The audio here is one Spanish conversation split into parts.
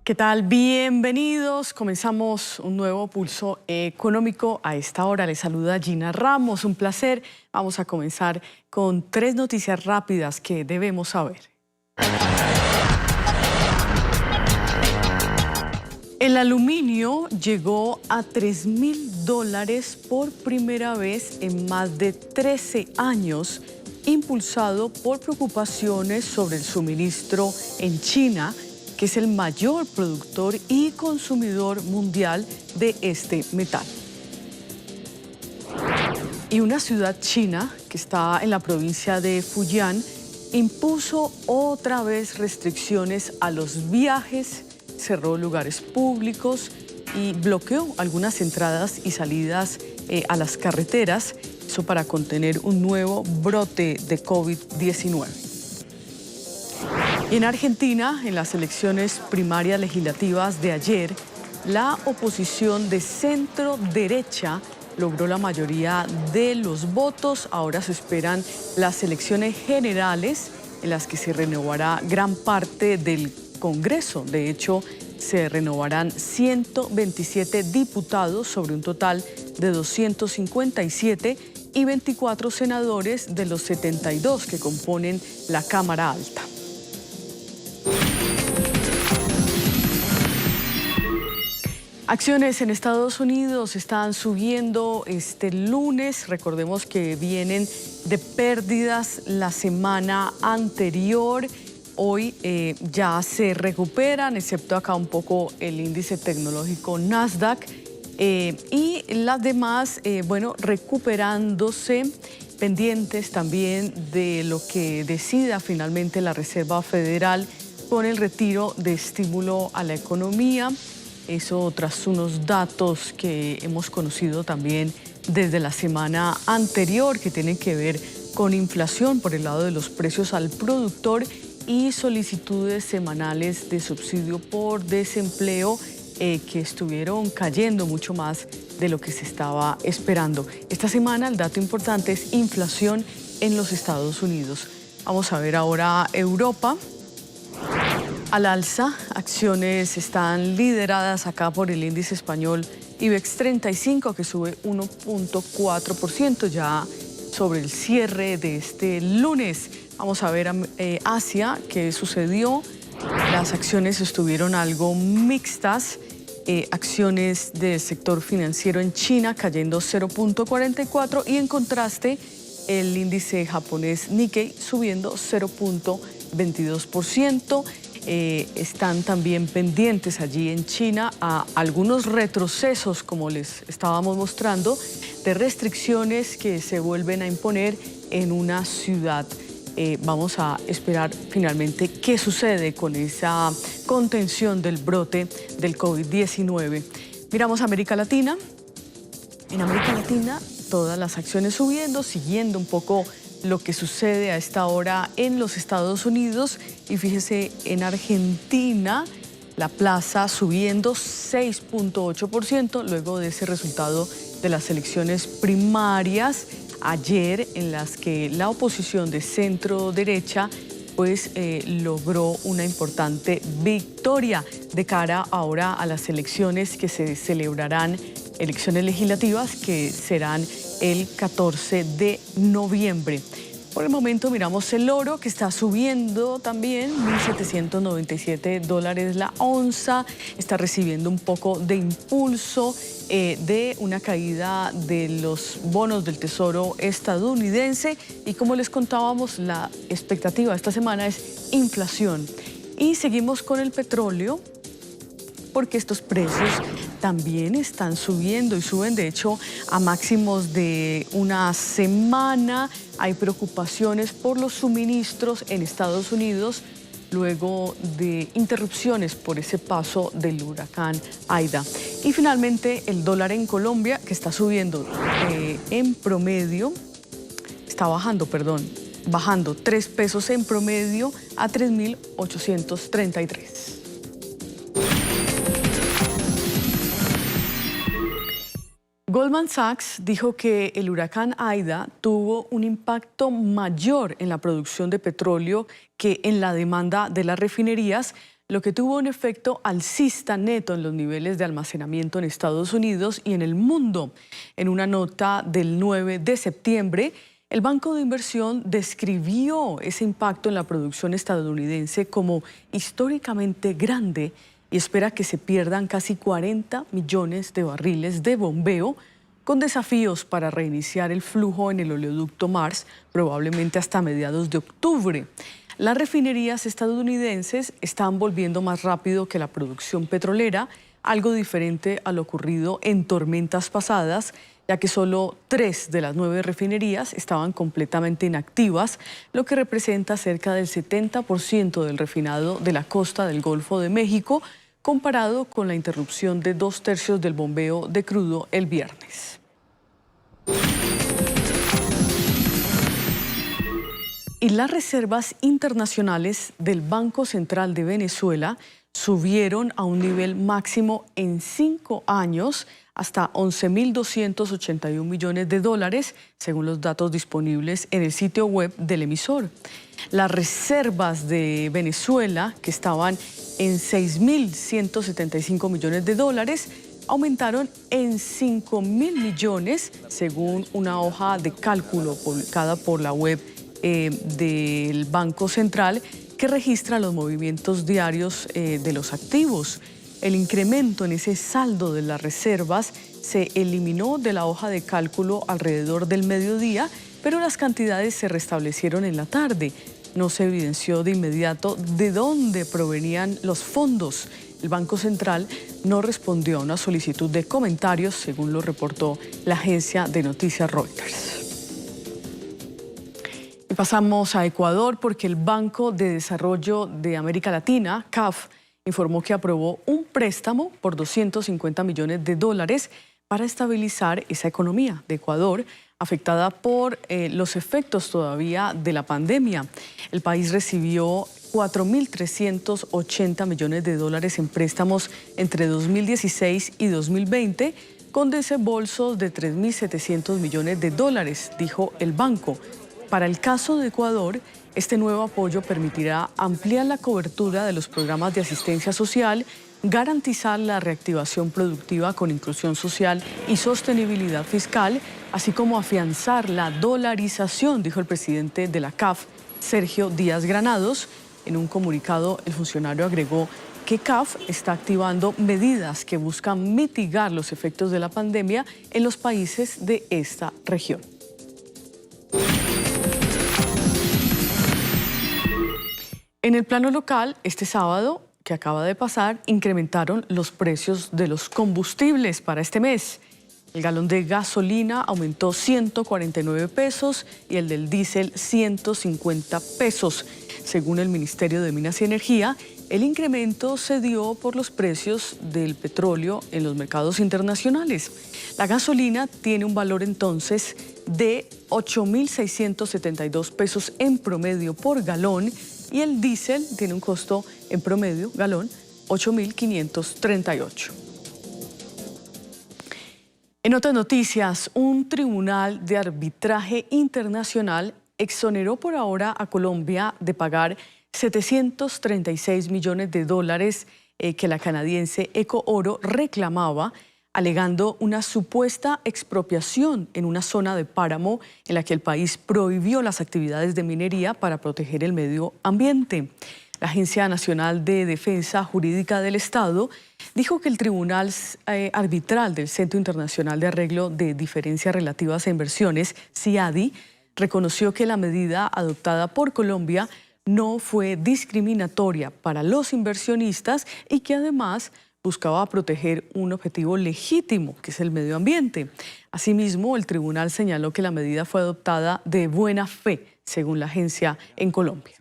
¿Qué tal? Bienvenidos. Comenzamos un nuevo pulso económico. A esta hora les saluda Gina Ramos. Un placer. Vamos a comenzar con 3 noticias rápidas que debemos saber. El aluminio llegó a $3.000 por primera vez en más de 13 años, impulsado por preocupaciones sobre el suministro en China, que es el mayor productor y consumidor mundial de este metal. Y una ciudad china que está en la provincia de Fujian impuso otra vez restricciones a los viajes, cerró lugares públicos y bloqueó algunas entradas y salidas a las carreteras, eso para contener un nuevo brote de COVID-19. En Argentina, en las elecciones primarias legislativas de ayer, la oposición de centro-derecha logró la mayoría de los votos. Ahora se esperan las elecciones generales en las que se renovará gran parte del Congreso. De hecho, se renovarán 127 diputados sobre un total de 257 y 24 senadores de los 72 que componen la Cámara Alta. Acciones en Estados Unidos están subiendo este lunes. Recordemos que vienen de pérdidas la semana anterior. Hoy ya se recuperan, excepto acá un poco el índice tecnológico Nasdaq. Y las demás, recuperándose, pendientes también de lo que decida finalmente la Reserva Federal con el retiro de estímulo a la economía. Eso tras unos datos que hemos conocido también desde la semana anterior, que tienen que ver con inflación por el lado de los precios al productor y solicitudes semanales de subsidio por desempleo que estuvieron cayendo mucho más de lo que se estaba esperando. Esta semana el dato importante es inflación en los Estados Unidos. Vamos a ver ahora Europa. Al alza, acciones están lideradas acá por el índice español IBEX 35, que sube 1.4% ya sobre el cierre de este lunes. Vamos a ver Asia, ¿qué sucedió? Las acciones estuvieron algo mixtas. Acciones del sector financiero en China cayendo 0.44 y en contraste el índice japonés Nikkei subiendo 0.22%. Están también pendientes allí en China a algunos retrocesos, como les estábamos mostrando, de restricciones que se vuelven a imponer en una ciudad. Vamos a esperar finalmente qué sucede con esa contención del brote del COVID-19. Miramos a América Latina. En América Latina, todas las acciones subiendo, siguiendo un poco lo que sucede a esta hora en los Estados Unidos. Y fíjese, en Argentina, la plaza subiendo 6.8% luego de ese resultado de las elecciones primarias ayer, en las que la oposición de centro-derecha logró una importante victoria de cara ahora a las elecciones que se celebrarán, elecciones legislativas que serán el 14 de noviembre. Por el momento miramos el oro, que está subiendo también, $1.797 la onza. Está recibiendo un poco de impulso de una caída de los bonos del Tesoro estadounidense. Y como les contábamos, la expectativa esta semana es inflación. Y seguimos con el petróleo, porque estos precios también están subiendo y suben, de hecho, a máximos de una semana. Hay preocupaciones por los suministros en Estados Unidos luego de interrupciones por ese paso del huracán Aida. Y finalmente, el dólar en Colombia, que está subiendo en promedio, bajando 3 pesos en promedio a 3.833. Goldman Sachs dijo que el huracán Aida tuvo un impacto mayor en la producción de petróleo que en la demanda de las refinerías, lo que tuvo un efecto alcista neto en los niveles de almacenamiento en Estados Unidos y en el mundo. En una nota del 9 de septiembre, el Banco de Inversión describió ese impacto en la producción estadounidense como históricamente grande y espera que se pierdan casi 40 millones de barriles de bombeo, con desafíos para reiniciar el flujo en el oleoducto Mars, probablemente hasta mediados de octubre. Las refinerías estadounidenses están volviendo más rápido que la producción petrolera, algo diferente a lo ocurrido en tormentas pasadas, ya que solo 3 de las 9 refinerías estaban completamente inactivas, lo que representa cerca del 70% del refinado de la costa del Golfo de México, comparado con la interrupción de 2/3 del bombeo de crudo el viernes. Y las reservas internacionales del Banco Central de Venezuela subieron a un nivel máximo en 5 años hasta 11.281 millones de dólares, según los datos disponibles en el sitio web del emisor. Las reservas de Venezuela, que estaban en 6.175 millones de dólares, aumentaron en 5.000 millones, según una hoja de cálculo publicada por la web del Banco Central, que registra los movimientos diarios de los activos. El incremento en ese saldo de las reservas se eliminó de la hoja de cálculo alrededor del mediodía, pero las cantidades se restablecieron en la tarde. No se evidenció de inmediato de dónde provenían los fondos. El Banco Central no respondió a una solicitud de comentarios, según lo reportó la agencia de noticias Reuters. Y pasamos a Ecuador porque el Banco de Desarrollo de América Latina, CAF, informó que aprobó un préstamo por 250 millones de dólares para estabilizar esa economía de Ecuador, afectada por los efectos todavía de la pandemia. El país recibió 4.380 millones de dólares en préstamos entre 2016 y 2020, con desembolsos de 3.700 millones de dólares, dijo el banco. Para el caso de Ecuador, este nuevo apoyo permitirá ampliar la cobertura de los programas de asistencia social, garantizar la reactivación productiva con inclusión social y sostenibilidad fiscal, así como afianzar la dolarización, dijo el presidente de la CAF, Sergio Díaz Granados. En un comunicado, el funcionario agregó que CAF está activando medidas que buscan mitigar los efectos de la pandemia en los países de esta región. En el plano local, este sábado que acaba de pasar, incrementaron los precios de los combustibles para este mes. El galón de gasolina aumentó 149 pesos y el del diésel 150 pesos. Según el Ministerio de Minas y Energía, el incremento se dio por los precios del petróleo en los mercados internacionales. La gasolina tiene un valor entonces de 8.672 pesos en promedio por galón y el diésel tiene un costo en promedio, galón, 8.538. En otras noticias, un tribunal de arbitraje internacional exoneró por ahora a Colombia de pagar 736 millones de dólares que la canadiense Ecooro reclamaba, alegando una supuesta expropiación en una zona de páramo en la que el país prohibió las actividades de minería para proteger el medio ambiente. La Agencia Nacional de Defensa Jurídica del Estado dijo que el Tribunal Arbitral del Centro Internacional de Arreglo de Diferencias Relativas a Inversiones, CIADI, reconoció que la medida adoptada por Colombia no fue discriminatoria para los inversionistas y que además buscaba proteger un objetivo legítimo, que es el medio ambiente. Asimismo, el tribunal señaló que la medida fue adoptada de buena fe, según la agencia en Colombia.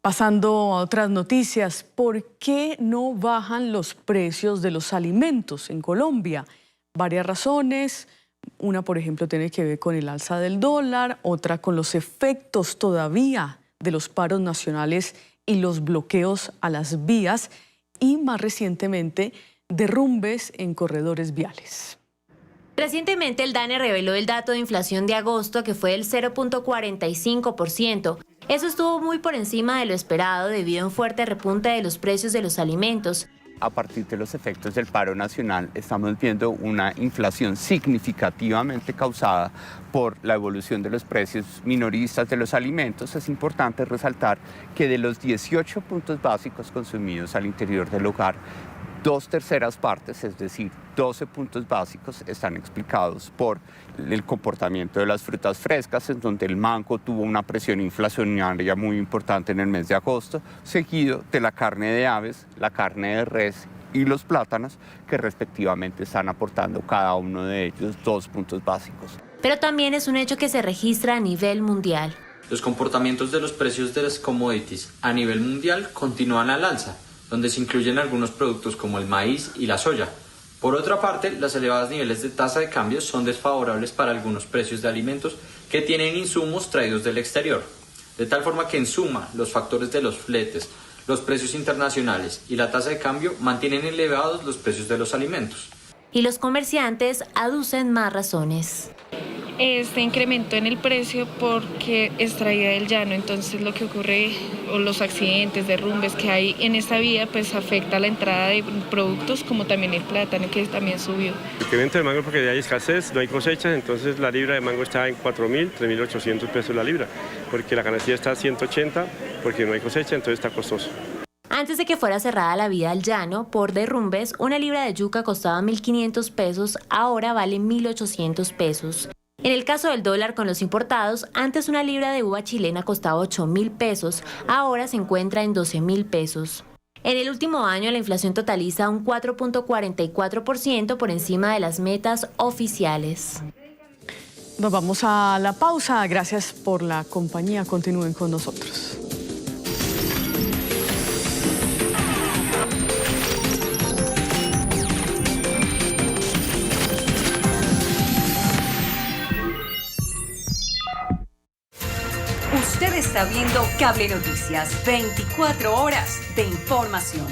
Pasando a otras noticias, ¿por qué no bajan los precios de los alimentos en Colombia? Varias razones. Una, por ejemplo, tiene que ver con el alza del dólar, otra con los efectos todavía de los paros nacionales y los bloqueos a las vías y, más recientemente, derrumbes en corredores viales. Recientemente el DANE reveló el dato de inflación de agosto, que fue del 0.45%. Eso estuvo muy por encima de lo esperado debido a un fuerte repunte de los precios de los alimentos. A partir de los efectos del paro nacional, estamos viendo una inflación significativamente causada por la evolución de los precios minoristas de los alimentos. Es importante resaltar que de los 18 puntos básicos consumidos al interior del hogar, 2/3 partes, es decir, 12 puntos básicos, están explicados por el comportamiento de las frutas frescas, en donde el mango tuvo una presión inflacionaria muy importante en el mes de agosto, seguido de la carne de aves, la carne de res y los plátanos, que respectivamente están aportando cada uno de ellos 2 puntos básicos. Pero también es un hecho que se registra a nivel mundial. Los comportamientos de los precios de las commodities a nivel mundial continúan al alza, donde se incluyen algunos productos como el maíz y la soya. Por otra parte, los elevados niveles de tasa de cambio son desfavorables para algunos precios de alimentos que tienen insumos traídos del exterior. De tal forma que en suma, los factores de los fletes, los precios internacionales y la tasa de cambio mantienen elevados los precios de los alimentos. Y los comerciantes aducen más razones. Este incremento en el precio porque es traída del llano, entonces lo que ocurre, o los accidentes, derrumbes que hay en esta vía, pues afecta la entrada de productos como también el plátano, que también subió. El incremento del mango porque ya hay escasez, no hay cosechas, entonces la libra de mango está en 4.000, 3.800 pesos la libra, porque la canastilla está a 180, porque no hay cosecha, entonces está costoso. Antes de que fuera cerrada la vía al llano por derrumbes, una libra de yuca costaba 1.500 pesos, ahora vale 1.800 pesos. En el caso del dólar con los importados, antes una libra de uva chilena costaba 8.000 pesos, ahora se encuentra en 12.000 pesos. En el último año la inflación totaliza un 4.44% por encima de las metas oficiales. Nos vamos a la pausa. Gracias por la compañía. Continúen con nosotros. Usted está viendo Cable Noticias, 24 horas de información.